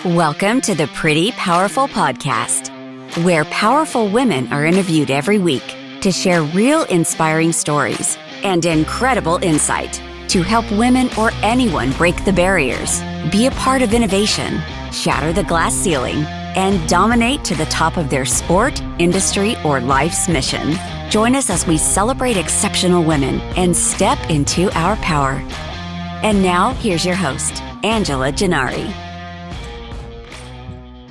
Welcome to the Pretty Powerful Podcast, where powerful women are interviewed every week to share real inspiring stories and incredible insight to help women or anyone break the barriers, be a part of innovation, shatter the glass ceiling, and dominate to the top of their sport, industry, or life's mission. Join us as we celebrate exceptional women and step into our power. And now, here's your host, Angela Gennari.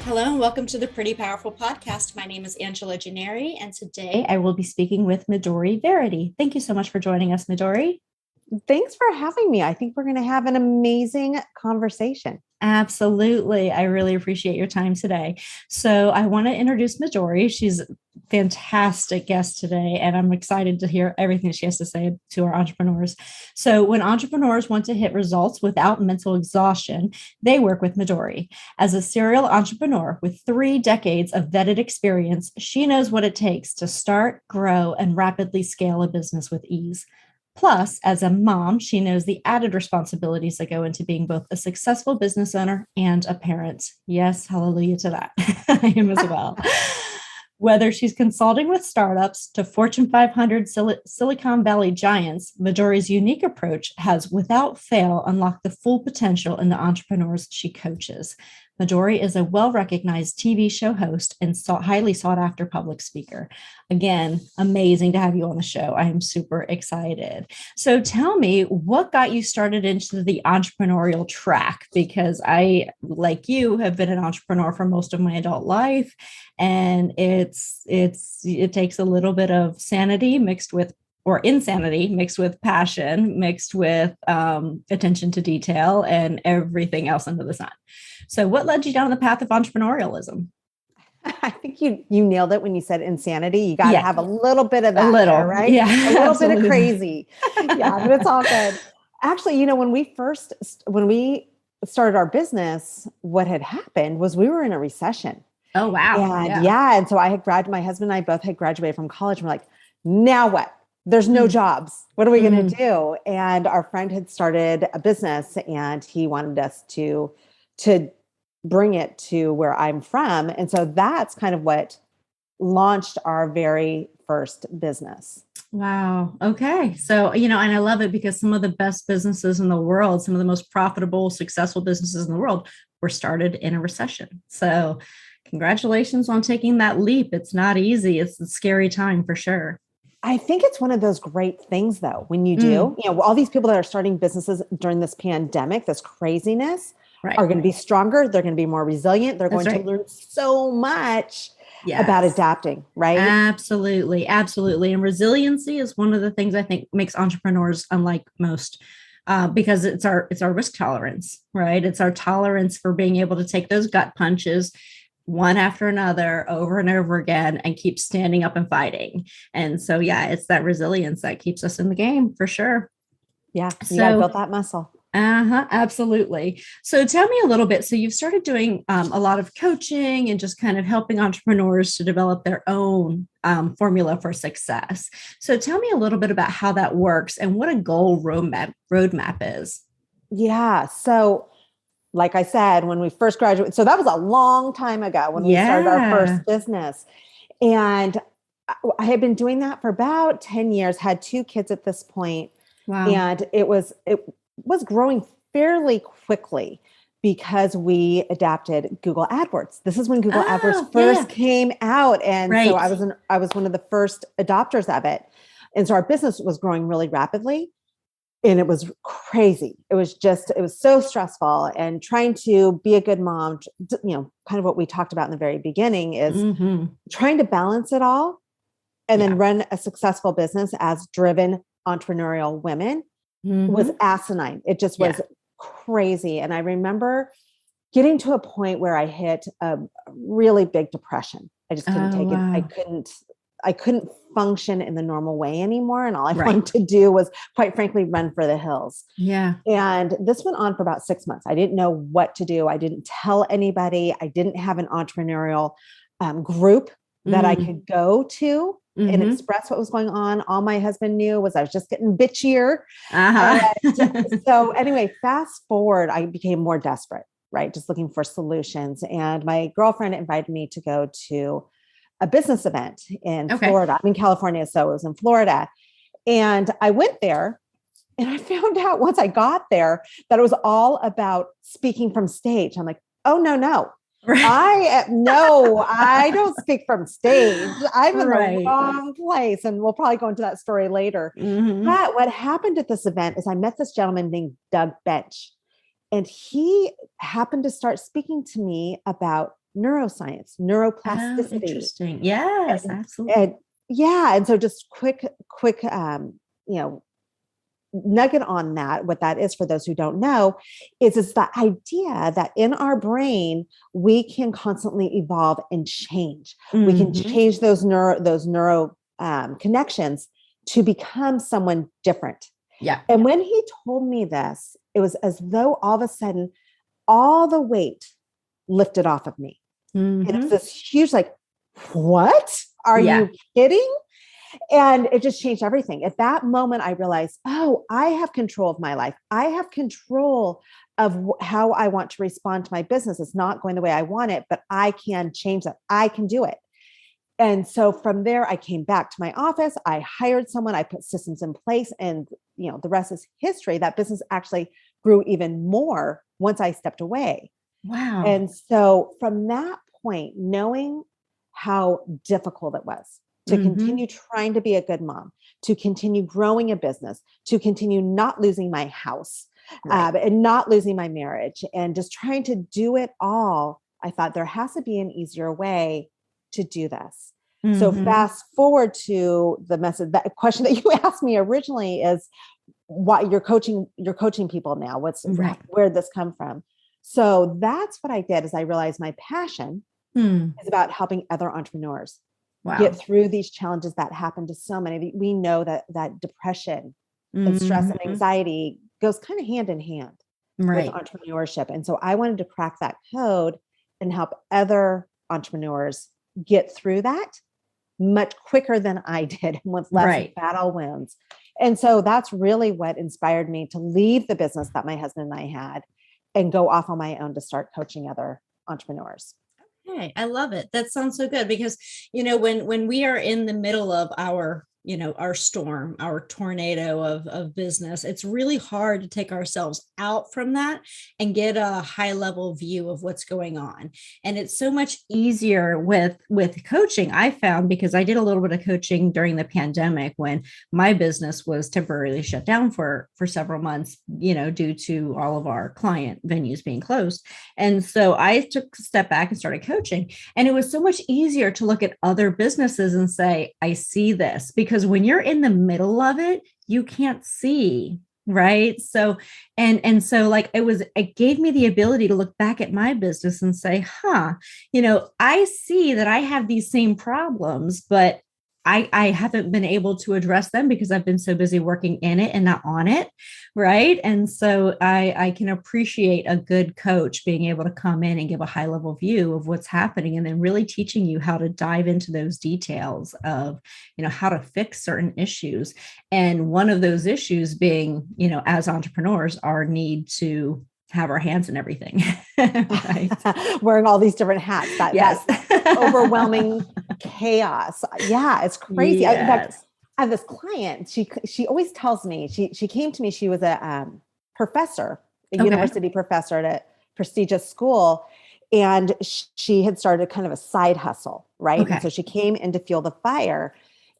Hello and welcome to the Pretty Powerful Podcast. My name is Angela Gennari, and today I will be speaking with Midori Verity. Thank you so much for joining us, Midori. Thanks for having me. I think we're going to have an amazing conversation. Absolutely. I really appreciate your time today. So I want to introduce Midori. She's a fantastic guest today, and I'm excited to hear everything she has to say to our entrepreneurs. So when entrepreneurs want to hit results without mental exhaustion, they work with Midori. As a serial entrepreneur with 3 decades of vetted experience, she knows what it takes to start, grow, and rapidly scale a business with ease. Plus, as a mom, she knows the added responsibilities that go into being both a successful business owner and a parent. Yes, hallelujah to that. I am as well. Whether she's consulting with startups to Fortune 500 Silicon Valley giants, Midori's unique approach has, without fail, unlocked the full potential in the entrepreneurs she coaches. Midori is a well-recognized TV show host and highly sought-after public speaker. Again, amazing to have you on the show. I am super excited. So tell me, what got you started into the entrepreneurial track? Because I, like you, have been an entrepreneur for most of my adult life, and it takes a little bit of insanity mixed with passion, mixed with attention to detail and everything else under the sun. So what led you down the path of entrepreneurialism? I think you nailed it when you said insanity. You got to have a little bit of that, there, right? Yeah, a little absolutely. bit of crazy. Yeah, but it's all good. Actually, when we started our business, what had happened was we were in a recession. Oh, wow. And and so my husband and I both had graduated from college. And we're like, now what? There's no jobs. What are we going to do? And our friend had started a business, and he wanted us to bring it to where I'm from. And so that's kind of what launched our very first business. Wow. Okay. So, and I love it because some of the best businesses in the world, some of the most profitable, successful businesses in the world were started in a recession. So congratulations on taking that leap. It's not easy. It's a scary time for sure. I think it's one of those great things, though, when you do, all these people that are starting businesses during this pandemic, this craziness, are going to be stronger. They're going to be more resilient. They're going to learn so much about adapting, right? Absolutely. Absolutely. And resiliency is one of the things I think makes entrepreneurs unlike most. Because it's our risk tolerance, right? It's our tolerance for being able to take those gut punches one after another over and over again and keep standing up and fighting. And so, it's that resilience that keeps us in the game for sure. Yeah. You got to build that muscle. Absolutely. So tell me a little bit. So you've started doing a lot of coaching and just kind of helping entrepreneurs to develop their own formula for success. So tell me a little bit about how that works and what a goal roadmap is. Yeah. So like I said, when we first graduated, so that was a long time ago when we started our first business. And I had been doing that for about 10 years, had 2 kids at this point. Wow. And it was growing fairly quickly because we adapted Google AdWords. This is when Google AdWords first came out. And so I was one of the first adopters of it. And so our business was growing really rapidly. And it was crazy. It was so stressful, and trying to be a good mom, kind of what we talked about in the very beginning is trying to balance it all and then run a successful business as driven entrepreneurial women was asinine. It just was crazy. And I remember getting to a point where I hit a really big depression. I just couldn't take it. I couldn't function in the normal way anymore. And all I wanted to do was, quite frankly, run for the hills. Yeah. And this went on for about 6 months. I didn't know what to do. I didn't tell anybody. I didn't have an entrepreneurial group that I could go to and express what was going on. All my husband knew was I was just getting bitchier. So anyway, fast forward, I became more desperate. right? Just looking for solutions. And my girlfriend invited me to go to a business event in Florida. I'm in California, so it was in Florida. And I went there and I found out once I got there that it was all about speaking from stage. I'm like, oh, no. Right. I don't speak from stage. I'm in the wrong place. And we'll probably go into that story later. Mm-hmm. But what happened at this event is I met this gentleman named Doug Bench, and he happened to start speaking to me about neuroscience, neuroplasticity. Oh, interesting. Yes, absolutely. And so just quick, nugget on that, what that is for those who don't know, is the idea that in our brain, we can constantly evolve and change. Mm-hmm. We can change those neuro connections to become someone different. Yeah. And when he told me this, it was as though all of a sudden, all the weight lifted off of me. Mm-hmm. And it's this huge, like, what? Are you kidding? And it just changed everything. At that moment, I realized, oh, I have control of my life. I have control of how I want to respond to my business. It's not going the way I want it, but I can change that. I can do it. And so from there, I came back to my office. I hired someone. I put systems in place, and the rest is history. That business actually grew even more once I stepped away. Wow. And so from that point, knowing how difficult it was to continue trying to be a good mom, to continue growing a business, to continue not losing my house, and not losing my marriage, and just trying to do it all, I thought there has to be an easier way to do this. Mm-hmm. So fast forward to the message, that question that you asked me originally is why you're coaching people now. Where did this come from? So that's what I did, is I realized my passion is about helping other entrepreneurs get through these challenges that happen to so many. We know that depression and stress and anxiety goes kind of hand in hand with entrepreneurship. And so I wanted to crack that code and help other entrepreneurs get through that much quicker than I did, and with less battle wounds. And so that's really what inspired me to leave the business that my husband and I had and go off on my own to start coaching other entrepreneurs. Okay, I love it. That sounds so good, because, when we are in the middle of our storm, our tornado of business, it's really hard to take ourselves out from that and get a high level view of what's going on. And it's so much easier with coaching, I found, because I did a little bit of coaching during the pandemic when my business was temporarily shut down for several months, due to all of our client venues being closed. And so I took a step back and started coaching. And it was so much easier to look at other businesses and say, I see this, because when you're in the middle of it, you can't see, right? So, and so like it gave me the ability to look back at my business and say, I see that I have these same problems, but I haven't been able to address them because I've been so busy working in it and not on it. Right. And so I can appreciate a good coach being able to come in and give a high level view of what's happening, and then really teaching you how to dive into those details of, how to fix certain issues. And one of those issues being, as entrepreneurs, our need to have our hands in everything. Right. Wearing all these different hats, that overwhelming chaos. Yeah, it's crazy. Yes. In fact, I have this client, she always tells me, she came to me, she was a professor, a university professor at a prestigious school. And she had started kind of a side hustle, right? Okay. And so she came in to fuel the fire.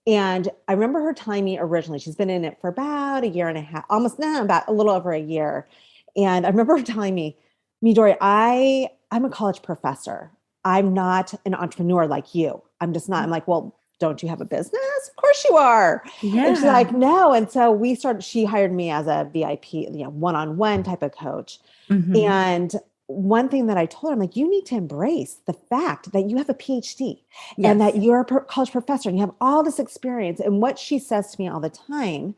And I remember her telling me originally, she's been in it for about a year and a half, about a little over a year. And I remember her telling me, Midori, I'm a college professor. I'm not an entrepreneur like you. I'm just not. I'm like, well, don't you have a business? Of course you are. Yeah. And she's like, no. And so she hired me as a VIP, one-on-one type of coach. Mm-hmm. And one thing that I told her, I'm like, you need to embrace the fact that you have a PhD and that you're a college professor and you have all this experience. And what she says to me all the time,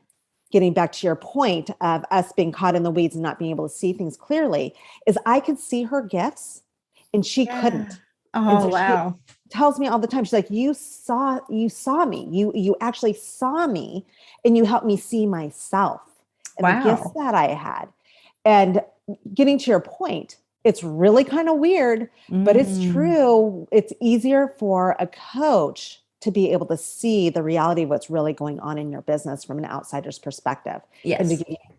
getting back to your point of us being caught in the weeds and not being able to see things clearly, is I could see her gifts and she couldn't. Oh, so wow. She tells me all the time, she's like, you saw me. You actually saw me and you helped me see myself and the gifts that I had. And getting to your point, It's really kind of weird, but it's true. It's easier for a coach to be able to see the reality of what's really going on in your business from an outsider's perspective, and to give you a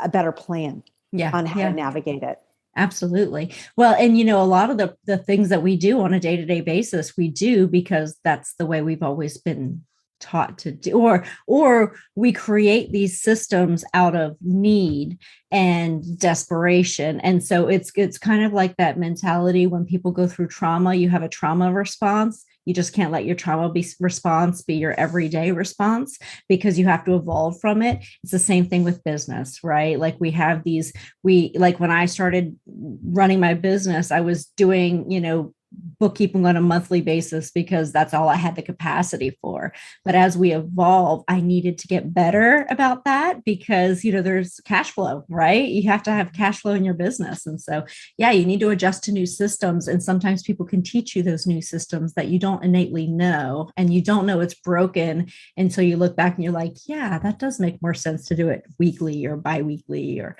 better plan on how to navigate it. Absolutely. Well, and a lot of the things that we do on a day-to-day basis, we do because that's the way we've always been taught to do, or we create these systems out of need and desperation. And so it's kind of like that mentality when people go through trauma, you have a trauma response. You just can't let your trauma response be your everyday response, because you have to evolve from it. It's the same thing with business, right? Like like when I started running my business, I was doing, bookkeeping on a monthly basis because that's all I had the capacity for. But as we evolve, I needed to get better about that because, there's cash flow, right? You have to have cash flow in your business. And so, you need to adjust to new systems. And sometimes people can teach you those new systems that you don't innately know, and you don't know it's broken until you look back and you're like, yeah, that does make more sense to do it weekly or biweekly, or,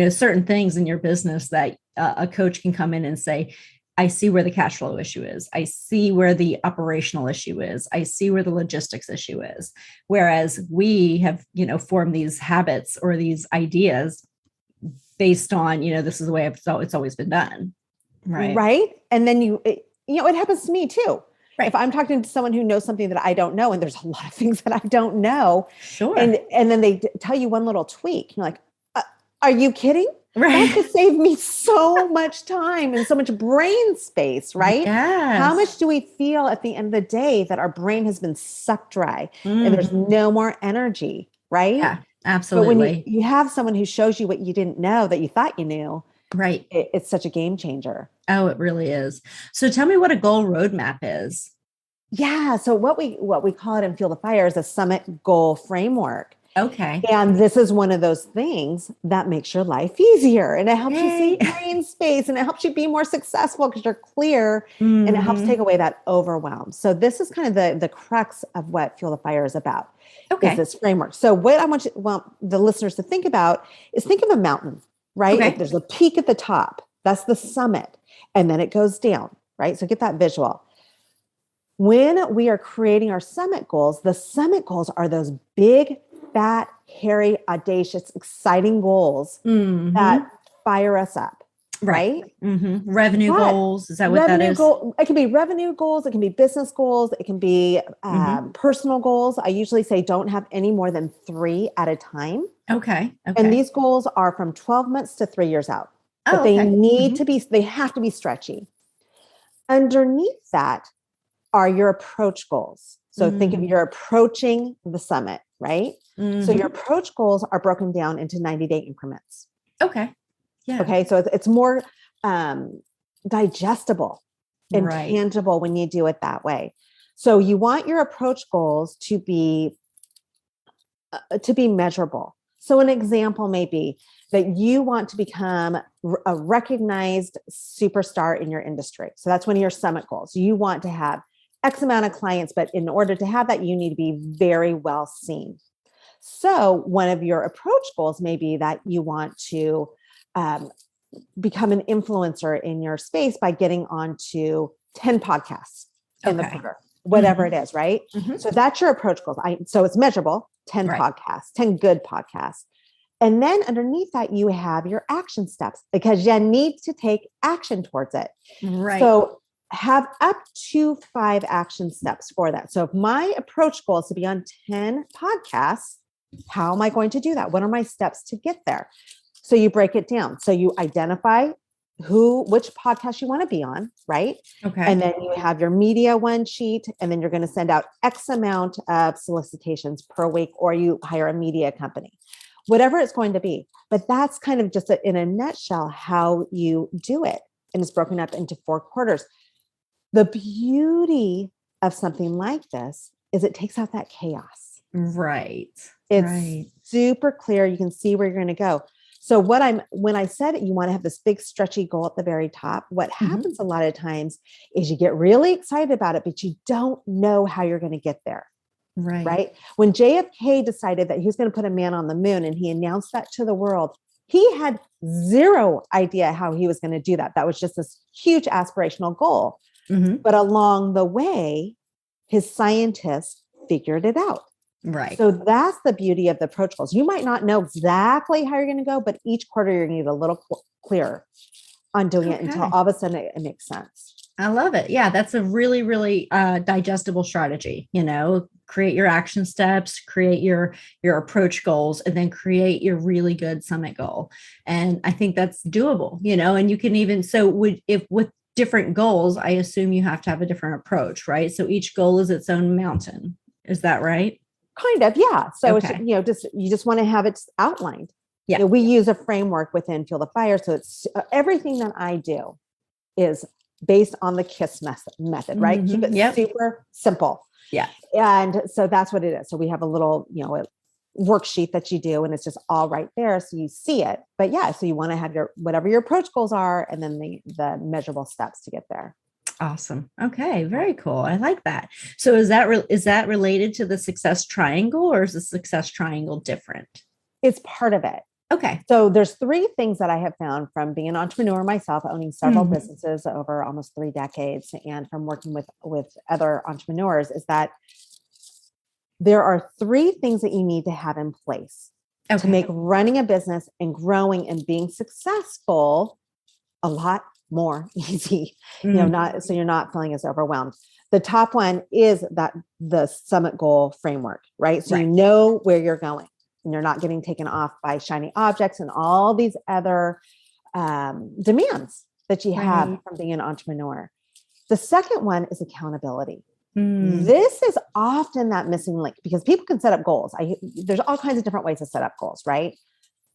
certain things in your business that a coach can come in and say, I see where the cash flow issue is. I see where the operational issue is. I see where the logistics issue is. Whereas we have, formed these habits or these ideas based on, this is the way it's always been done. Right. Right. And then it happens to me too. Right. If I'm talking to someone who knows something that I don't know, and there's a lot of things that I don't know. Sure. And then they tell you one little tweak. You're like, are you kidding? Right. That could save me so much time and so much brain space, right? Yes. How much do we feel at the end of the day that our brain has been sucked dry and there's no more energy, right? Yeah, absolutely. But when you have someone who shows you what you didn't know that you thought you knew, right? It's such a game changer. Oh, it really is. So tell me what a goal roadmap is. Yeah. So what we call it in Fuel the Fire is a summit goal framework. Okay. And this is one of those things that makes your life easier, and it helps you save brain space, and it helps you be more successful because you're clear, and it helps take away that overwhelm. So this is kind of the crux of what Fuel the Fire is about, is this framework. So what I want the listeners to think about is, think of a mountain, right? Okay. Like there's a peak at the top. That's the summit. And then it goes down, right? So get that visual. When we are creating our summit goals, the summit goals are those big, fat, hairy, audacious, exciting goals that fire us up, right? Revenue goals. Is that what that is? It can be revenue goals. It can be business goals. It can be personal goals. I usually say don't have any more than 3 at a time. Okay. And these goals are from 12 months to 3 years out. But they need to be, they have to be stretchy. Underneath that are your approach goals. So think of you're approaching the summit, right? So your approach goals are broken down into 90-day increments. Okay. Yeah. Okay. So it's more digestible and tangible when you do it that way. So you want your approach goals to be measurable. So an example may be that you want to become a recognized superstar in your industry. So that's one of your summit goals. You want to have X amount of clients, but in order to have that, you need to be very well seen. So one of your approach goals may be that you want to become an influencer in your space by getting onto 10 podcasts in the quarter, whatever it is, right? So that's your approach goals. So it's measurable, 10 podcasts, 10 good podcasts. And then underneath that, you have your action steps, because you need to take action towards it. Right. So have up to 5 action steps for that. So if my approach goal is to be on 10 podcasts, how am I going to do that? What are my steps to get there? So you break it down. So you identify which podcast you want to be on, right? Okay. And then you have your media one sheet, and then you're going to send out X amount of solicitations per week, or you hire a media company, whatever it's going to be. But that's kind of just in a nutshell how you do it. And it's broken up into 4 quarters. The beauty of something like this is it takes out that chaos. Right. It's super clear. You can see where you're going to go. So when I said you want to have this big stretchy goal at the very top, what happens a lot of times is you get really excited about it, but you don't know how you're going to get there. Right. When JFK decided that he was going to put a man on the moon, and he announced that to the world, He had zero idea how he was going to do that. That was just this huge aspirational goal. Mm-hmm. But along the way, his scientists figured it out. Right. So that's the beauty of the approach goals. You might not know exactly how you're going to go, but each quarter you're going to get a little clearer on doing it until all of a sudden it makes sense. I love it. Yeah, that's a really, really digestible strategy. Create your action steps, create your approach goals, and then create your really good summit goal. And I think that's doable. And you can even with different goals, I assume you have to have a different approach, right? So each goal is its own mountain. Is that right? Kind of, yeah. So okay. You just want to have it outlined. Yeah. We use a framework within Fuel the Fire, so it's everything that I do is based on the KISS method, right? Mm-hmm. Keep it super simple. Yeah. And so that's what it is. So we have a little, a worksheet that you do, and it's just all right there, so you see it. But yeah, so you want to have whatever your approach goals are, and then the measurable steps to get there. Awesome. Okay. Very cool. I like that. So is that related to the success triangle, or is the success triangle different? It's part of it. Okay. So there's 3 things that I have found from being an entrepreneur myself, owning several businesses over almost 3 decades, and from working with other entrepreneurs, is that there are 3 things that you need to have in place to make running a business and growing and being successful a lot more easy, so you're not feeling as overwhelmed. The top one is that the summit goal framework, right? So you know where you're going and you're not getting taken off by shiny objects and all these other demands that you have from being an entrepreneur. The second one is accountability. This is often that missing link, because people can set up goals. There's all kinds of different ways to set up goals, right?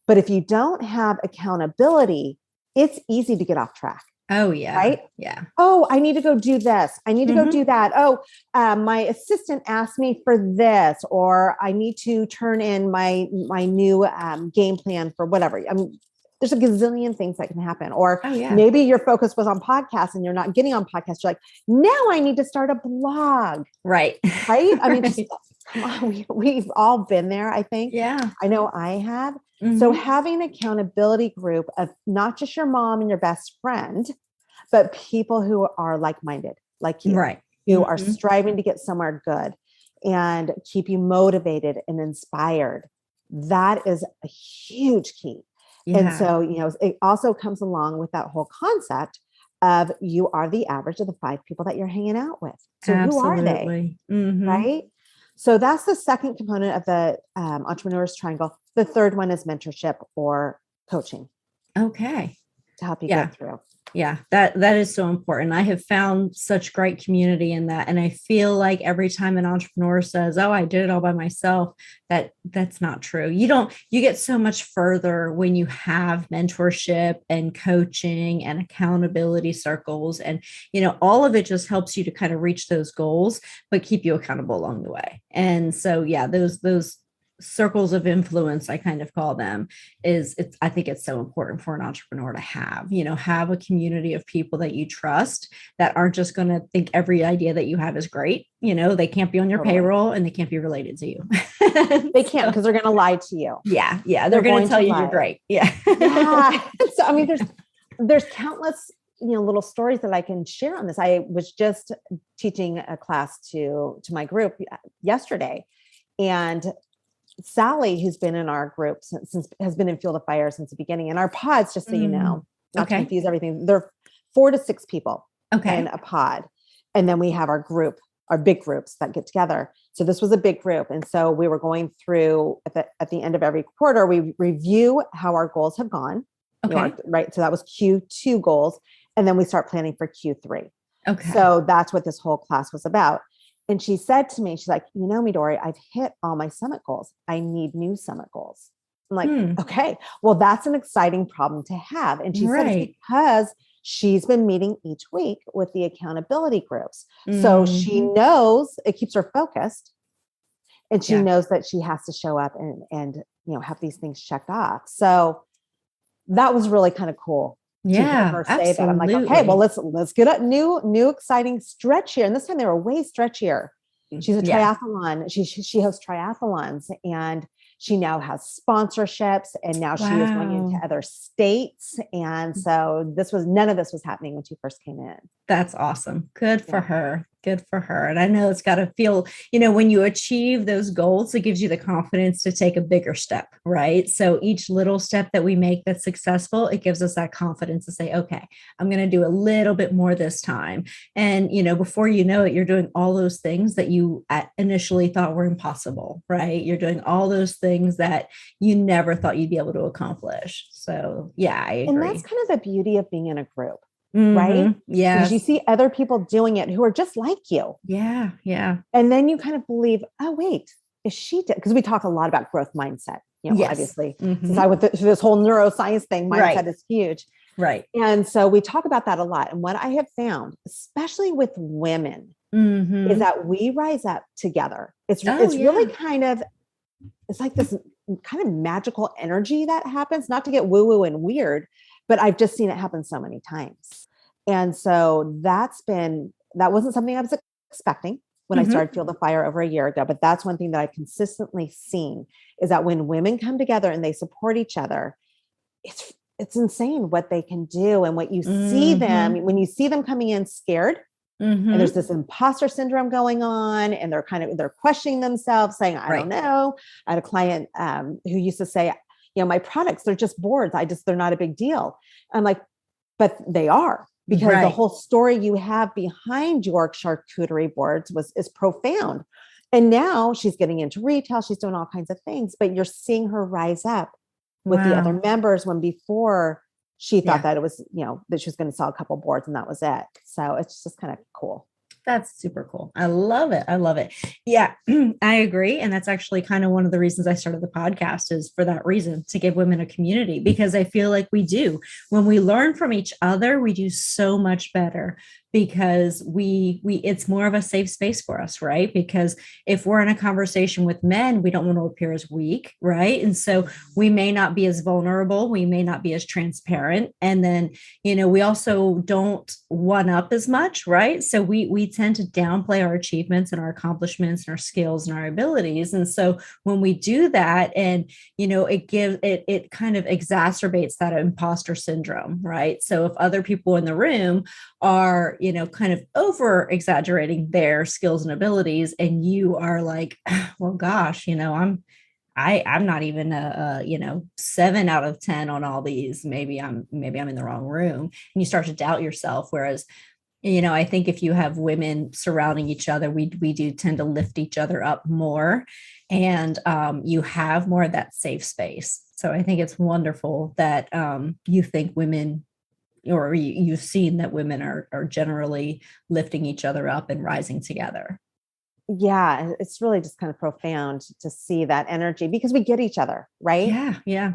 But if you don't have accountability, it's easy to get off track. Oh, yeah. Right? Yeah. Oh, I need to go do this. I need to go do that. Oh, my assistant asked me for this, or I need to turn in my new game plan for whatever. I mean, there's a gazillion things that can happen. Or maybe your focus was on podcasts and you're not getting on podcasts. You're like, now I need to start a blog. Right. Right? I mean, come on, we've all been there, I think. Yeah. I know I have. So having an accountability group of not just your mom and your best friend, but people who are like-minded, like you, who are striving to get somewhere good and keep you motivated and inspired. That is a huge key. Yeah. And so, it also comes along with that whole concept of you are the average of the 5 people that you're hanging out with. So who are they? Right? So that's the second component of the entrepreneur's triangle. The third one is mentorship or coaching. Okay. To help you get through. Yeah, that is so important. I have found such great community in that. And I feel like every time an entrepreneur says, oh, I did it all by myself, that's not true. You get so much further when you have mentorship and coaching and accountability circles. And, all of it just helps you to kind of reach those goals, but keep you accountable along the way. And so, yeah, those circles of influence, I kind of call them, I think it's so important for an entrepreneur to have a community of people that you trust, that aren't just going to think every idea that you have is great. They can't be on your payroll and they can't be related to you. They can't, because they're going to lie to you. Yeah. Yeah. They're going to tell you you're great. Yeah. Yeah. So, I mean, there's countless, little stories that I can share on this. I was just teaching a class to my group yesterday, and Sally, who's been in our group since has been in Fuel the Fire since the beginning. And our pods, just so you know, not to confuse everything, they're 4 to 6 people in a pod. And then we have our big groups that get together. So this was a big group. And so we were going through at the end of every quarter, we review how our goals have gone. Okay. Right. So that was Q2 goals. And then we start planning for Q3. Okay. So that's what this whole class was about. And she said to me, she's like, Midori, I've hit all my summit goals. I need new summit goals. I'm like, okay, well, that's an exciting problem to have. And she said it's because she's been meeting each week with the accountability groups. So she knows it keeps her focused, and she knows that she has to show up and have these things checked off. So that was really kind of cool. Yeah, her say that. I'm like, okay, well, let's get a new exciting stretch here. And this time they were way stretchier. She's a triathlon. She hosts triathlons, and She now has sponsorships, and now she is going into other states. And so none of this was happening when she first came in. That's awesome. Good for her. Good for her. And I know it's got to feel, when you achieve those goals, it gives you the confidence to take a bigger step, right? So each little step that we make that's successful, it gives us that confidence to say, okay, I'm going to do a little bit more this time. And, before you know it, you're doing all those things that you initially thought were impossible, right? You're doing all those things that you never thought you'd be able to accomplish. So yeah, I agree. And that's kind of the beauty of being in a group. Mm-hmm. Right? Yeah. Because you see other people doing it who are just like you. Yeah. Yeah. And then you kind of believe, oh, wait, is she? Because we talk a lot about growth mindset, obviously. Since I went through this whole neuroscience thing, mindset is huge. Right. And so we talk about that a lot. And what I have found, especially with women, is that we rise up together. It's really it's like this kind of magical energy that happens, not to get woo-woo and weird, but I've just seen it happen so many times. And so that wasn't something I was expecting when I started Feel the Fire over a year ago. But that's one thing that I've consistently seen is that when women come together and they support each other, it's insane what they can do. And what you see them, when you see them coming in scared, and there's this imposter syndrome going on, and they're questioning themselves, saying, I don't know. I had a client who used to say, my products, they're just boards. They're not a big deal. I'm like, but they are, because the whole story you have behind your charcuterie boards is profound. And now she's getting into retail. She's doing all kinds of things, but you're seeing her rise up with the other members, when before she thought that it was, that she was going to sell a couple boards and that was it. So it's just kind of cool. That's super cool. I love it. I love it. Yeah, I agree. And that's actually kind of one of the reasons I started the podcast, is for that reason, to give women a community, because I feel like we do. When we learn from each other, we do so much better, because it's more of a safe space for us, right? Because if we're in a conversation with men, we don't want to appear as weak, right? And so we may not be as vulnerable. We may not be as transparent. And then, we also don't one up as much, right? So we tend to downplay our achievements and our accomplishments and our skills and our abilities. And so when we do that, and, it kind of exacerbates that imposter syndrome, right? So if other people in the room are, kind of over exaggerating their skills and abilities, and you are like, well, gosh, I'm not even a 7 out of 10 on all these. Maybe I'm in the wrong room, and you start to doubt yourself. Whereas, I think if you have women surrounding each other, we do tend to lift each other up more, and you have more of that safe space. So I think it's wonderful that you think women, or you've seen that women are generally lifting each other up and rising together. Yeah, it's really just kind of profound to see that energy, because we get each other, right? Yeah, yeah.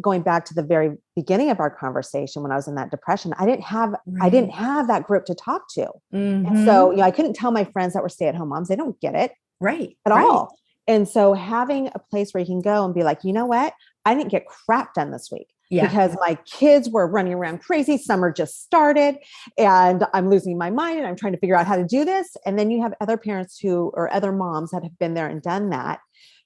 Going back to the very beginning of our conversation, when I was in that depression, I didn't have that group to talk to. And so, I couldn't tell my friends that were stay-at-home moms. They don't get it at all. And so having a place where you can go and be like, you know what? I didn't get crap done this week. Because my kids were running around crazy. Summer just started and I'm losing my mind and I'm trying to figure out how to do this. And then you have other parents or other moms that have been there and done that,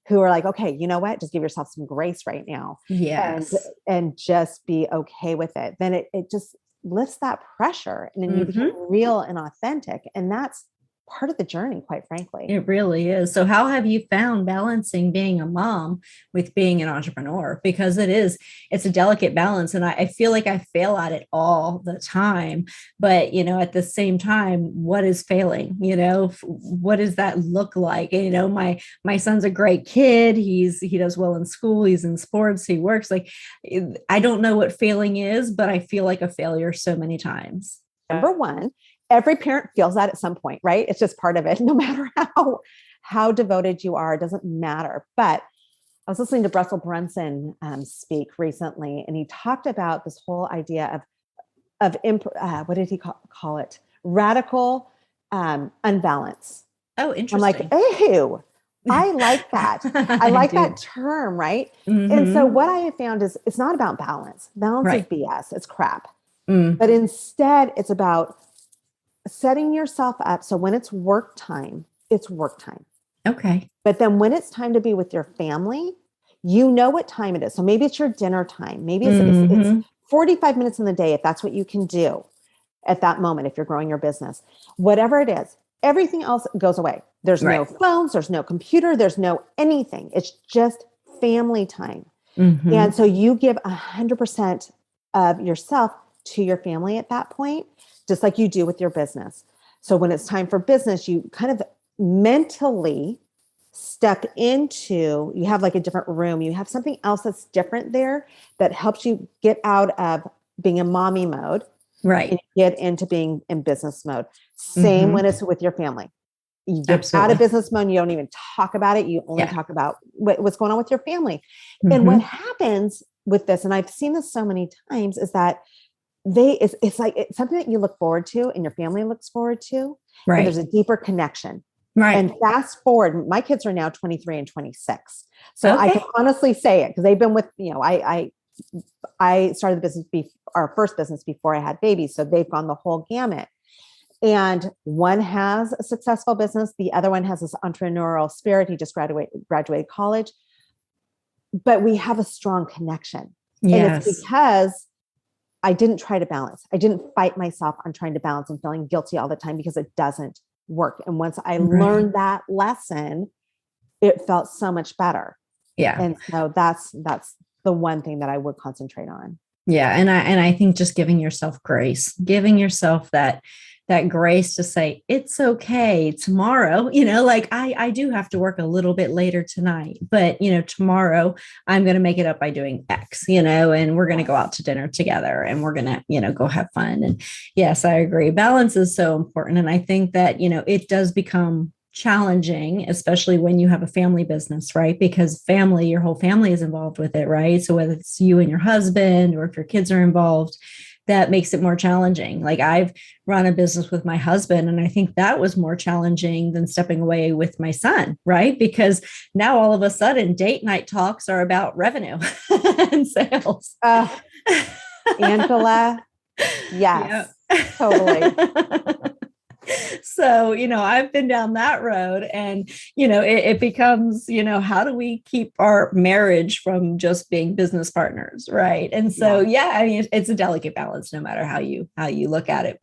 who are like, okay, you know what? Just give yourself some grace right now. Yes. And just be okay with it. Then it just lifts that pressure, and then you become real and authentic. And that's part of the journey, quite frankly. It really is. So how have you found balancing being a mom with being an entrepreneur? Because it's a delicate balance. And I feel like I fail at it all the time, but, at the same time, what is failing? What does that look like? My son's a great kid. He does well in school. He's in sports. He works. Like, I don't know what failing is, but I feel like a failure so many times. Number one, every parent feels that at some point, right? It's just part of it. No matter how devoted you are, it doesn't matter. But I was listening to Russell Brunson speak recently, and he talked about this whole idea of what did he call it? Radical unbalance. Oh, interesting. I'm like, ew. I like that. I like that term, right? And so what I have found is it's not about balance. Balance is BS. It's crap. But instead, it's about setting yourself up so when it's work time, it's work time. Okay. But then when it's time to be with your family, you know what time it is. So maybe it's your dinner time. Maybe it's 45 minutes in the day, if that's what you can do at that moment, if you're growing your business, whatever it is, everything else goes away. There's no phones, there's no computer, there's no anything. It's just family time. And so you give 100% of yourself to your family at that point, just like you do with your business. So when it's time for business, you kind of mentally step into, you have like a different room, you have something else that's different there that helps you get out of being in mommy mode, right, and get into being in business mode. Same when it's with your family. You get out of business mode, you don't even talk about it. You only talk about what's going on with your family. And what happens with this, and I've seen this so many times, is that it's like it's something that you look forward to and your family looks forward to. Right. And there's a deeper connection. Right. And fast forward, my kids are now 23 and 26. So I can honestly say it because they've been with, I started the business, our first business before I had babies. So they've gone the whole gamut. And one has a successful business. The other one has this entrepreneurial spirit. He just graduated college. But we have a strong connection. Yes. And it's because I didn't try to balance. I didn't fight myself on trying to balance and feeling guilty all the time because it doesn't work. And once I learned that lesson, it felt so much better. Yeah. And so that's the one thing that I would concentrate on. Yeah. And I think just giving yourself grace, giving yourself that grace to say, it's okay tomorrow, like I do have to work a little bit later tonight, but tomorrow I'm going to make it up by doing X, and we're going to go out to dinner together and we're going to, go have fun. And yes, I agree. Balance is so important. And I think that, it does become challenging, especially when you have a family business, right? Because your whole family is involved with it, right? So whether it's you and your husband, or if your kids are involved, that makes it more challenging. Like I've run a business with my husband, and I think that was more challenging than stepping away with my son, right? Because now all of a sudden date night talks are about revenue and sales. Angela, yes, totally. So, I've been down that road, and, it becomes, how do we keep our marriage from just being business partners? Right. And so, I mean, it's a delicate balance no matter how you look at it.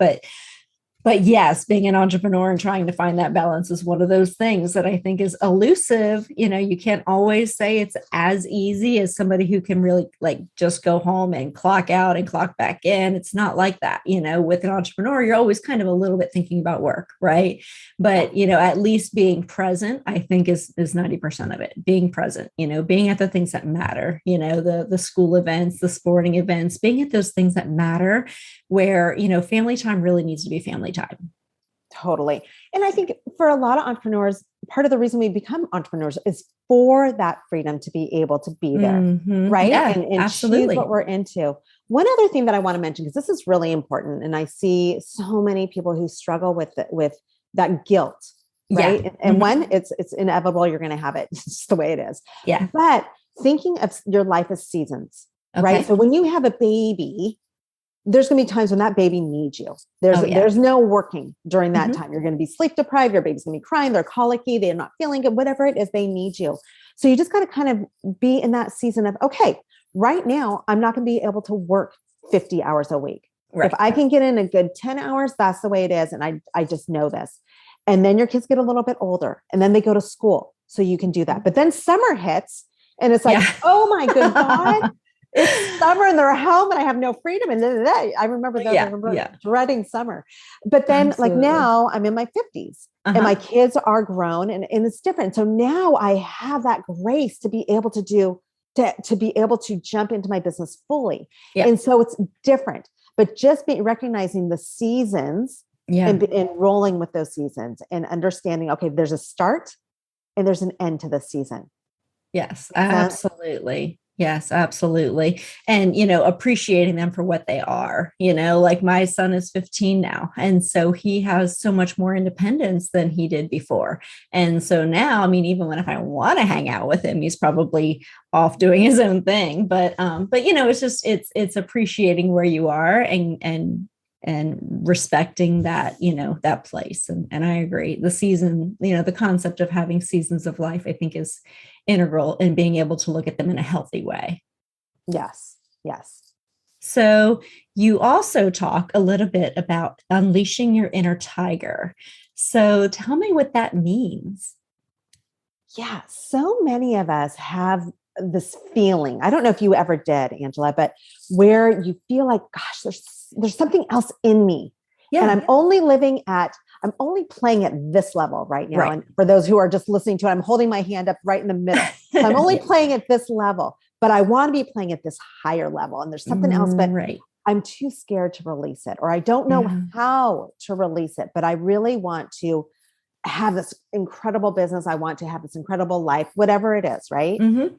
But yes, being an entrepreneur and trying to find that balance is one of those things that I think is elusive. You can't always say it's as easy as somebody who can really just go home and clock out and clock back in. It's not like that. With an entrepreneur, you're always kind of a little bit thinking about work, right? But, at least being present, I think is 90% of it. Being present, being at the things that matter, the school events, the sporting events, being at those things that matter, where, family time really needs to be family time. Totally. And I think for a lot of entrepreneurs, part of the reason we become entrepreneurs is for that freedom to be able to be there. Right. Yeah, and absolutely. choose what we're into. One other thing that I want to mention, because this is really important. And I see so many people who struggle with that guilt. Right. Yeah. And one, it's inevitable. You're going to have it. It's just the way it is. Yeah. But thinking of your life as seasons, right? So when you have a baby, there's going to be times when that baby needs you. There's no working during that time. You're going to be sleep deprived. Your baby's going to be crying. They're colicky. They're not feeling good, whatever it is, they need you. So you just got to kind of be in that season of, okay, right now, I'm not going to be able to work 50 hours a week. Right. If I can get in a good 10 hours, that's the way it is. And I just know this. And then your kids get a little bit older and then they go to school. So you can do that. But then summer hits and it's like, oh my good God. It's summer and they're home and I have no freedom. And then I remember that. I remember dreading summer. But then like now I'm in my 50s and my kids are grown and it's different. So now I have that grace to be able to be able to jump into my business fully. Yeah. And so it's different, but just recognizing the seasons and rolling with those seasons and understanding, okay, there's a start and there's an end to the season. Yes, absolutely. Yes, absolutely. And, appreciating them for what they are, like my son is 15 now. And so he has so much more independence than he did before. And so now, I mean, even if I want to hang out with him, he's probably off doing his own thing. But it's just, it's appreciating where you are and and respecting that, that place. And I agree. The season, the concept of having seasons of life, I think is integral in being able to look at them in a healthy way. Yes. Yes. So you also talk a little bit about unleashing your inner tiger. So tell me what that means. Yeah. So many of us have this feeling. I don't know if you ever did, Angela, but where you feel like, gosh, there's something else in me. Yeah. And I'm only playing at this level right now. Right. And for those who are just listening to it, I'm holding my hand up right in the middle. So I'm only playing at this level, but I want to be playing at this higher level. And there's something else, but I'm too scared to release it, or I don't know how to release it, but I really want to have this incredible business. I want to have this incredible life, whatever it is. Right. Mm-hmm.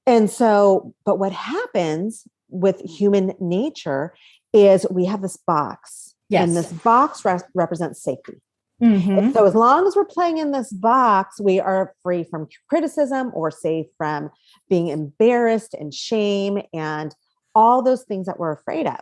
And so, but what happens with human nature is we have this box, and this box represents safety. Mm-hmm. And so as long as we're playing in this box, we are free from criticism or safe from being embarrassed and shame and all those things that we're afraid of.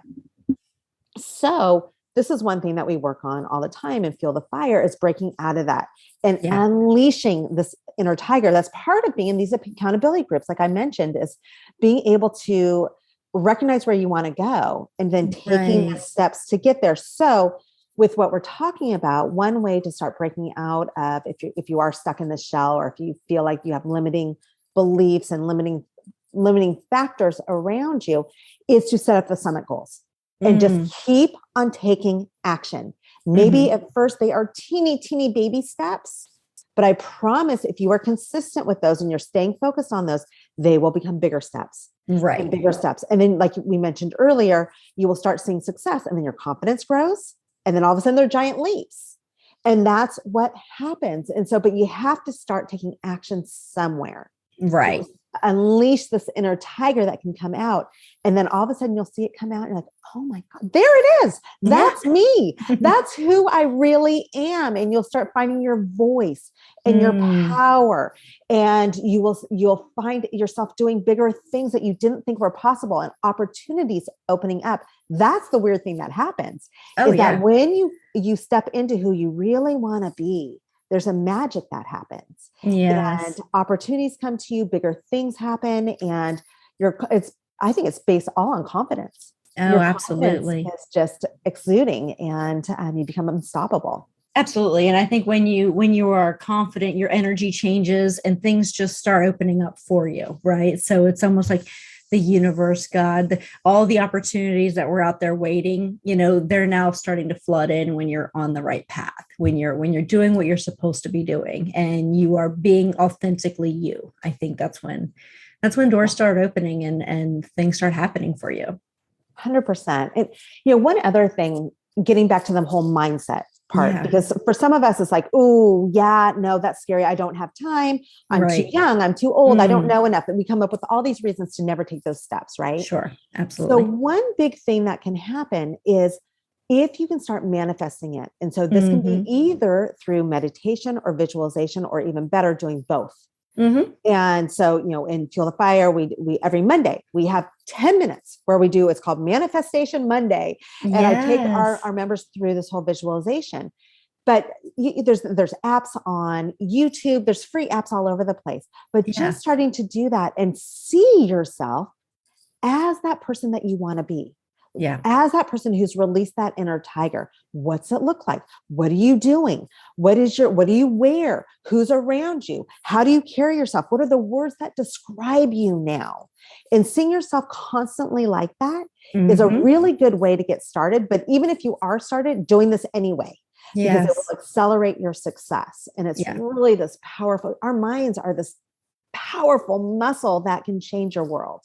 So this is one thing that we work on all the time and Feel the Fire is breaking out of that and unleashing this inner tiger. That's part of being in these accountability groups. Like I mentioned, is being able to recognize where you want to go and then taking the steps to get there. So with what we're talking about, one way to start breaking out of, if you are stuck in the shell, or if you feel like you have limiting beliefs and limiting factors around you, is to set up the summit goals. And just keep on taking action. Maybe at first they are teeny baby steps, but I promise if you are consistent with those and you're staying focused on those, they will become bigger steps. Right. And bigger steps. And then, like we mentioned earlier, you will start seeing success, and then your confidence grows. And then all of a sudden they're giant leaps. And that's what happens. And so, but you have to start taking action somewhere. Right. Unleash this inner tiger that can come out. And then all of a sudden you'll see it come out and you're like, oh my God, there it is. That's me. That's who I really am. And you'll start finding your voice and your power. And you'll find yourself doing bigger things that you didn't think were possible, and opportunities opening up. That's the weird thing that happens that when you step into who you really want to be, there's a magic that happens. Yes. And opportunities come to you, bigger things happen. And I think it's based all on confidence. Oh, your absolutely. It's just exuding, and you become unstoppable. Absolutely. And I think when you are confident, your energy changes and things just start opening up for you. Right. So it's almost like the universe, God, all the opportunities that were out there waiting, they're now starting to flood in when you're on the right path, when you're doing what you're supposed to be doing, and you are being authentically you. I think that's when doors start opening and things start happening for you. 100%. And, one other thing, getting back to the whole mindset part, because for some of us, it's like, oh yeah, no, that's scary. I don't have time. I'm too young. I'm too old. I don't know enough. And we come up with all these reasons to never take those steps. Right. Sure. Absolutely. So one big thing that can happen is if you can start manifesting it. And so this can be either through meditation or visualization, or even better, doing both. Mm-hmm. And so, in Feel the Fire, we every Monday we have 10 minutes where we do, it's called Manifestation Monday. And I take our members through this whole visualization. But there's apps on YouTube, there's free apps all over the place. But just starting to do that and see yourself as that person that you want to be. Yeah. As that person who's released that inner tiger, what's it look like? What are you doing? What do you wear? Who's around you? How do you carry yourself? What are the words that describe you now? And seeing yourself constantly like that is a really good way to get started. But even if you are started, doing this anyway, because it will accelerate your success. And it's really this powerful, our minds are this powerful muscle that can change your world.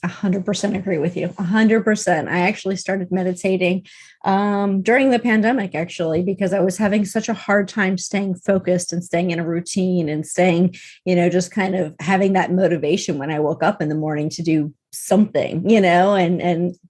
100% agree with you. 100%. I actually started meditating during the pandemic, actually, because I was having such a hard time staying focused and staying in a routine and staying, just kind of having that motivation when I woke up in the morning to do something,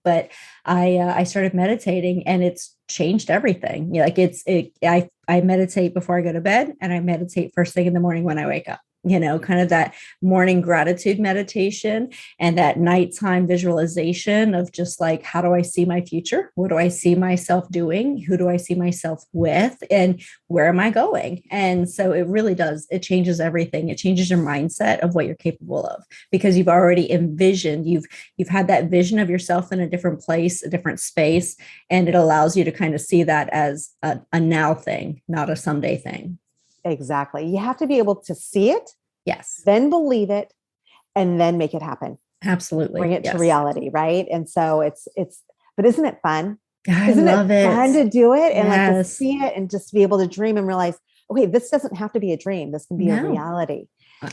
but I started meditating, and it's changed everything. I meditate before I go to bed, and I meditate first thing in the morning when I wake up. kind of that morning gratitude meditation and that nighttime visualization of just like, how do I see my future? What do I see myself doing? Who do I see myself with? And where am I going? And so it really does. It changes everything. It changes your mindset of what you're capable of, because you've already envisioned, you've had that vision of yourself in a different place, a different space. And it allows you to kind of see that as a now thing, not a someday thing. Exactly. You have to be able to see it, yes, then believe it, and then make it happen. Absolutely. Bring it to reality. Right. And so but isn't it fun? Isn't it fun to do it and like to Yes. see it and just be able to dream and realize, okay, this doesn't have to be a dream. This can be a reality.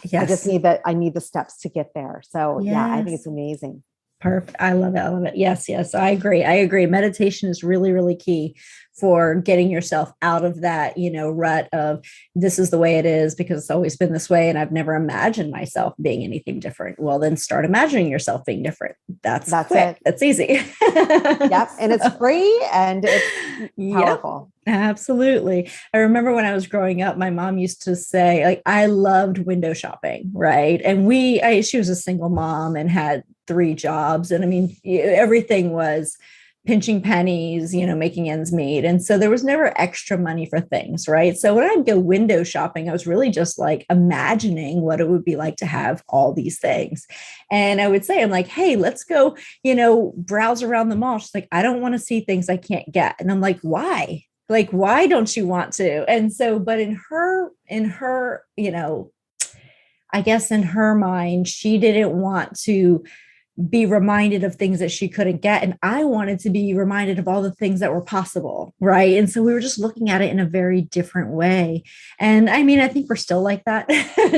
Yes. I need the steps to get there. So yeah, I think it's amazing. Perfect. I love it. I love it. Yes. Yes. I agree. Meditation is really, really key for getting yourself out of that, rut of this is the way it is because it's always been this way. And I've never imagined myself being anything different. Well, then start imagining yourself being different. That's quick. It. That's easy. Yep. And it's free and it's powerful. Yep, absolutely. I remember when I was growing up, my mom used to say, like, I loved window shopping. Right. And she was a single mom and had 3 jobs. And I mean, everything was pinching pennies, making ends meet. And so there was never extra money for things. Right. So when I'd go window shopping, I was really just like imagining what it would be like to have all these things. And I would say, I'm like, hey, let's go, browse around the mall. She's like, I don't want to see things I can't get. And I'm like, why? Like, why don't you want to? And so, but in her, I guess in her mind, she didn't want to be reminded of things that she couldn't get. And I wanted to be reminded of all the things that were possible. Right. And so we were just looking at it in a very different way. And I mean, I think we're still like that.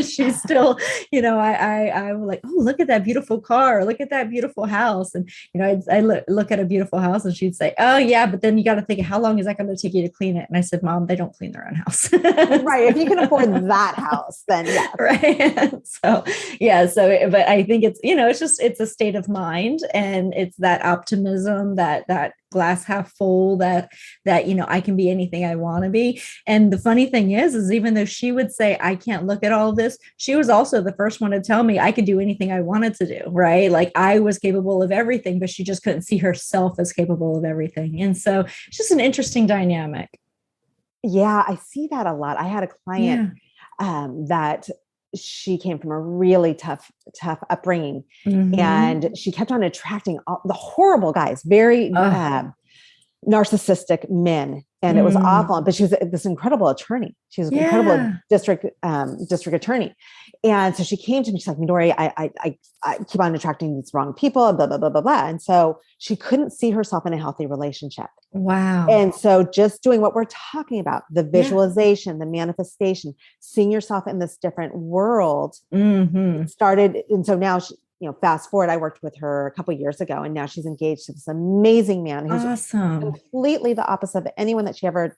She's still, I'm like, oh, look at that beautiful car. Look at that beautiful house. And, I look at a beautiful house and she'd say, oh yeah, but then you got to think, how long is that going to take you to clean it? And I said, Mom, they don't clean their own house. Right. If you can afford that house, then yeah. Right. So, yeah. So, but I think it's, it's a state of mind, and it's that optimism, that glass half full, that I can be anything I want to be. And the funny thing is even though she would say I can't look at all of this, she was also the first one to tell me I could do anything I wanted to do. Right. Like I was capable of everything, but she just couldn't see herself as capable of everything. And so it's just an interesting dynamic. Yeah, I see that a lot. I had a client that she came from a really tough upbringing, and she kept on attracting all the horrible guys, very narcissistic men. And it was awful, but she was this incredible attorney. She was an incredible district attorney. And so she came to me, she's like, Midori, I keep on attracting these wrong people, blah, blah, blah, blah, blah. And so she couldn't see herself in a healthy relationship. Wow. And so just doing what we're talking about, the visualization, the manifestation, seeing yourself in this different world started. And so now she, fast forward, I worked with her a couple of years ago, and now she's engaged to this amazing man who's awesome, completely the opposite of anyone that she ever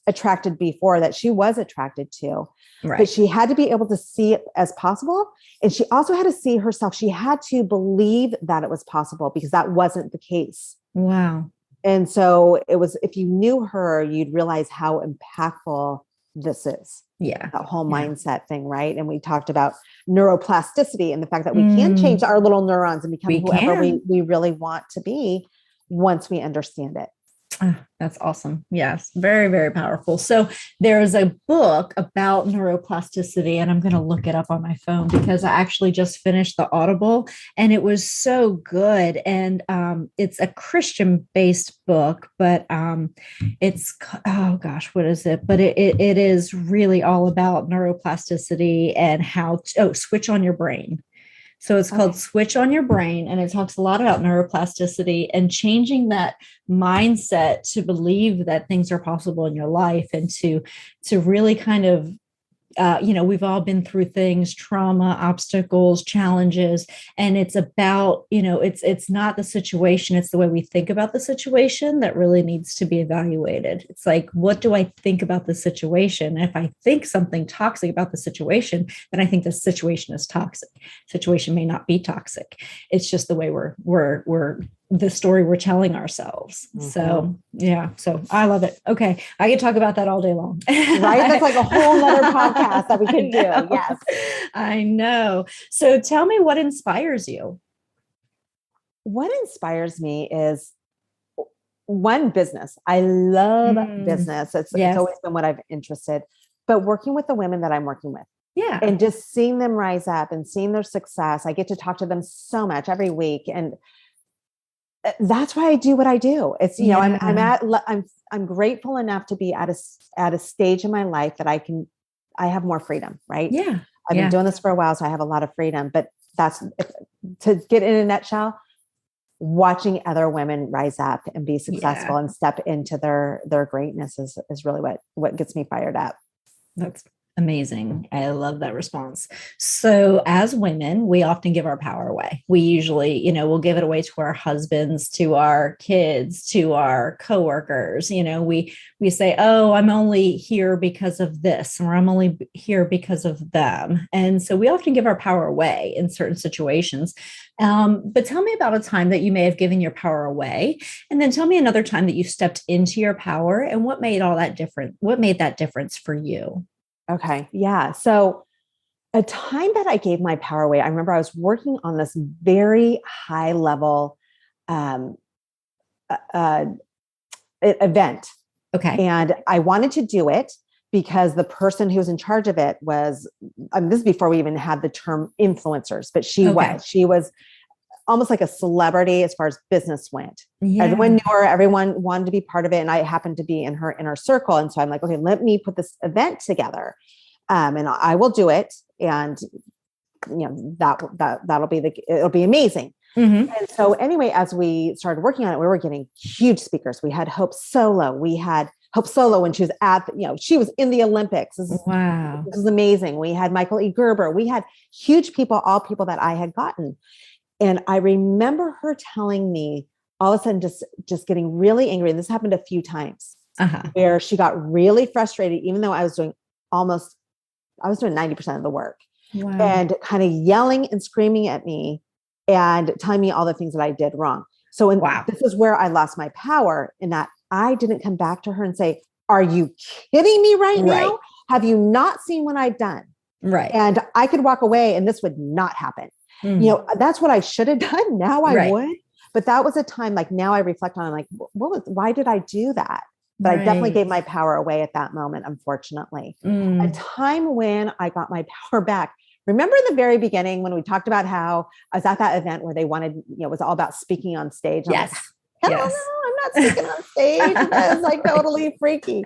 attracted before, that she was attracted to. Right. But she had to be able to see it as possible. And she also had to see herself. She had to believe that it was possible, because that wasn't the case. Wow. And so it was, if you knew her, you'd realize how impactful this is. Yeah. That whole mindset thing. Right. And we talked about neuroplasticity and the fact that we can change our little neurons and become whoever we really want to be once we understand it. That's awesome. Yes. Very, very powerful. So there's a book about neuroplasticity, and I'm going to look it up on my phone because I actually just finished the Audible, and it was so good. And it's a Christian-based book, but it's, oh gosh, what is it? But it is really all about neuroplasticity and how to switch on your brain. So it's called Switch on Your Brain, and it talks a lot about neuroplasticity and changing that mindset to believe that things are possible in your life, and to really kind of, we've all been through things, trauma, obstacles, challenges, and it's about, it's not the situation, it's the way we think about the situation that really needs to be evaluated. It's like, what do I think about the situation? And if I think something toxic about the situation, then I think the situation is toxic. Situation may not be toxic. It's just the way we're the story we're telling ourselves. Mm-hmm. So yeah, so I love it. Okay. I could talk about that all day long. Right? That's like a whole nother podcast that we could do. Yes. I know. So tell me what inspires you. What inspires me is one, business. I love business. It's always been what I've interested, but working with the women that I'm working with. Yeah. And just seeing them rise up and seeing their success. I get to talk to them so much every week. And that's why I do what I do. It's, you know, I'm grateful enough to be at a stage in my life that I have more freedom, right? Yeah. I've been doing this for a while, so I have a lot of freedom, but to get in a nutshell, watching other women rise up and be successful and step into their greatness is really what gets me fired up. That's amazing. I love that response. So as women, we often give our power away. We usually, we'll give it away to our husbands, to our kids, to our coworkers. We say, oh, I'm only here because of this, or I'm only here because of them. And so we often give our power away in certain situations. But tell me about a time that you may have given your power away. And then tell me another time that you stepped into your power and what made all that different? What made that difference for you? Okay. Yeah. So a time that I gave my power away, I remember I was working on this very high level event. Okay. And I wanted to do it because the person who was in charge of it was, this is before we even had the term influencers, but she was almost like a celebrity as far as business went. Yeah. Everyone knew her, everyone wanted to be part of it. And I happened to be in her inner circle. And so I'm like, okay, let me put this event together. And I will do it. And that'll be it'll be amazing. Mm-hmm. And so anyway, as we started working on it, we were getting huge speakers. We had Hope Solo. We had Hope Solo when she was she was in the Olympics. Wow. This is amazing. We had Michael E. Gerber. We had huge people, all people that I had gotten. And I remember her telling me all of a sudden, just getting really angry. And this happened a few times where she got really frustrated, even though I was doing 90% of the work. Wow. And kind of yelling and screaming at me and telling me all the things that I did wrong. So this is where I lost my power, in that I didn't come back to her and say, are you kidding me right now? Have you not seen what I've done? Right. And I could walk away and this would not happen. That's what I should have done. Now I would, but that was a time, like now I reflect on, like, why did I do that? But I definitely gave my power away at that moment, unfortunately. A time when I got my power back. Remember in the very beginning when we talked about how I was at that event where they wanted, it was all about speaking on stage. Yes. I'm like, no, I'm not speaking on stage. That was like totally freaky.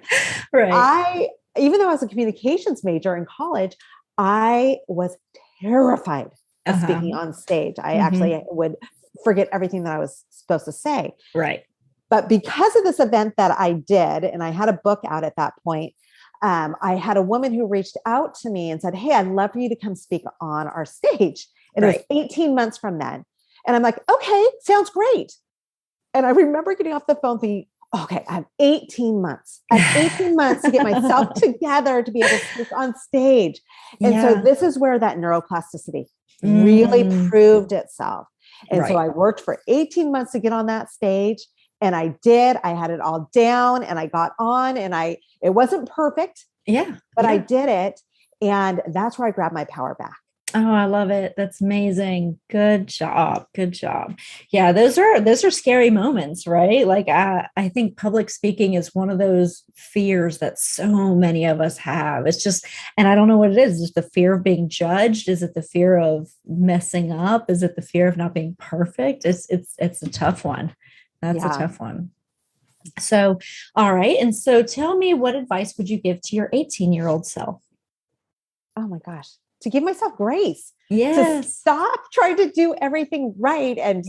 Right. Even though I was a communications major in college, I was terrified of speaking on stage. I actually would forget everything that I was supposed to say. Right. But because of this event that I did, and I had a book out at that point, I had a woman who reached out to me and said, hey, I'd love for you to come speak on our stage. And it was 18 months from then. And I'm like, okay, sounds great. And I remember getting off the phone thinking, okay, I have 18 months. I have 18 months to get myself together to be able to speak on stage. And so this is where that neuroplasticity really proved itself. And so I worked for 18 months to get on that stage. And I did. I had it all down and I got on, and it wasn't perfect. But I did it. And that's where I grabbed my power back. Oh, I love it. That's amazing. Good job. Good job. Yeah, those are scary moments, right? Like I think public speaking is one of those fears that so many of us have. It's just, and I don't know what it is. Is it the fear of being judged? Is it the fear of messing up? Is it the fear of not being perfect? It's a tough one. That's a tough one. So, all right. And so tell me, what advice would you give to your 18-year-old self? Oh my gosh. To give myself grace. Yes. To stop trying to do everything right and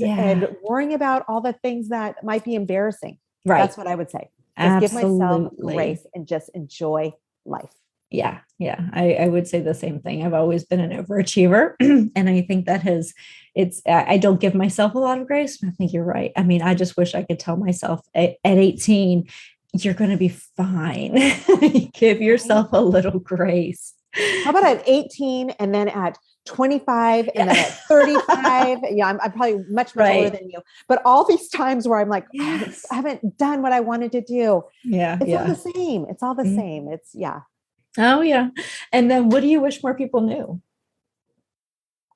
worrying about all the things that might be embarrassing. Right. That's what I would say. Just give myself grace and just enjoy life. Yeah. Yeah. I would say the same thing. I've always been an overachiever. And I think that I don't give myself a lot of grace. I think you're right. I mean, I just wish I could tell myself at 18, you're going to be fine. Give yourself a little grace. How about at 18 and then at 25 and then at 35. I'm probably much older than you, but all these times where I'm like, I haven't done what I wanted to do. It's all the same. It's all the same. It's Oh yeah. And then what do you wish more people knew?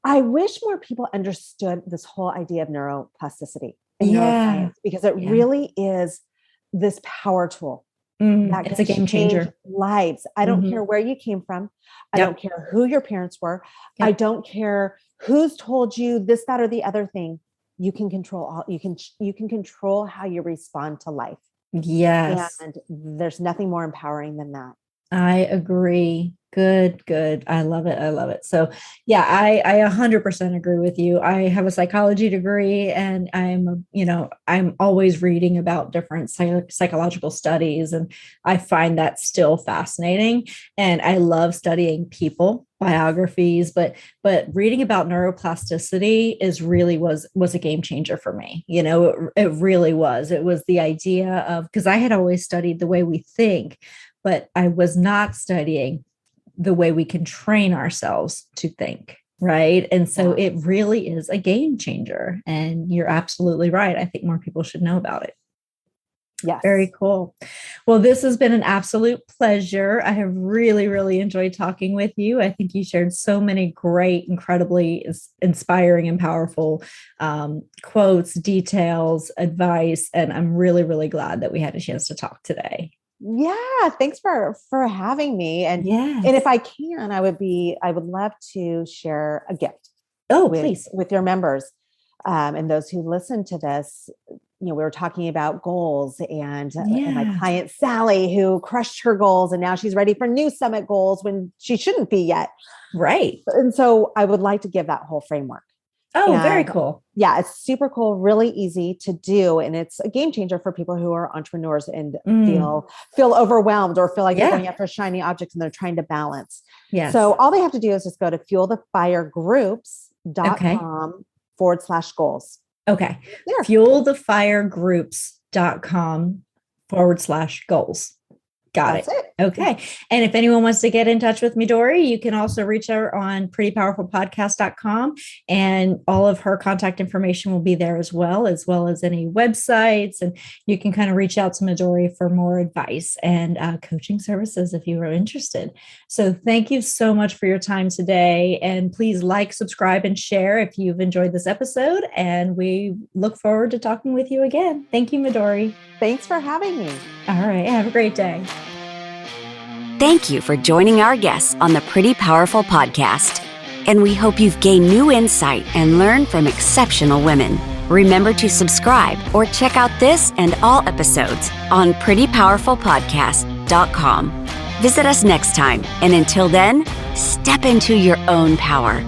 I wish more people understood this whole idea of neuroplasticity and neuroscience, because it really is this power tool. It's a game changer. Lives. I don't care where you came from. I don't care who your parents were. I don't care who's told you this, that, or the other thing. You can control you can control how you respond to life. Yes. And there's nothing more empowering than that. I agree. Good. I love it. So I 100% agree with you. I have a psychology degree, and I'm always reading about different psychological studies, and I find that still fascinating. And I love studying people biographies, but reading about neuroplasticity was a game changer for me. It really was. It was the idea of, because I had always studied the way we think, but I was not studying the way we can train ourselves to think, right? And so it really is a game changer. And you're absolutely right. I think more people should know about it. Yes. Very cool. Well, this has been an absolute pleasure. I have really, really enjoyed talking with you. I think you shared so many great, incredibly inspiring and powerful quotes, details, advice. And I'm really, really glad that we had a chance to talk today. Yeah. Thanks for having me. And if I can, I would love to share a gift. Please. With your members and those who listen to this. We were talking about goals and my client, Sally, who crushed her goals, and now she's ready for new summit goals when she shouldn't be yet. Right. And so I would like to give that whole framework. Very cool. Yeah, it's super cool, really easy to do. And it's a game changer for people who are entrepreneurs and feel overwhelmed or feel like they're going after shiny objects and they're trying to balance. Yes. So all they have to do is just go to fuelthefiregroups.com/goals. Okay. Fuelthefiregroups.com/goals. Got it. Okay. And if anyone wants to get in touch with Midori, you can also reach her on prettypowerfulpodcast.com, and all of her contact information will be there as well as any websites. And you can kind of reach out to Midori for more advice and coaching services if you are interested. So thank you so much for your time today. And please like, subscribe, and share if you've enjoyed this episode. And we look forward to talking with you again. Thank you, Midori. Thanks for having me. All right. Have a great day. Thank you for joining our guests on the Pretty Powerful podcast. And we hope you've gained new insight and learned from exceptional women. Remember to subscribe or check out this and all episodes on prettypowerfulpodcast.com. Visit us next time. And until then, step into your own power.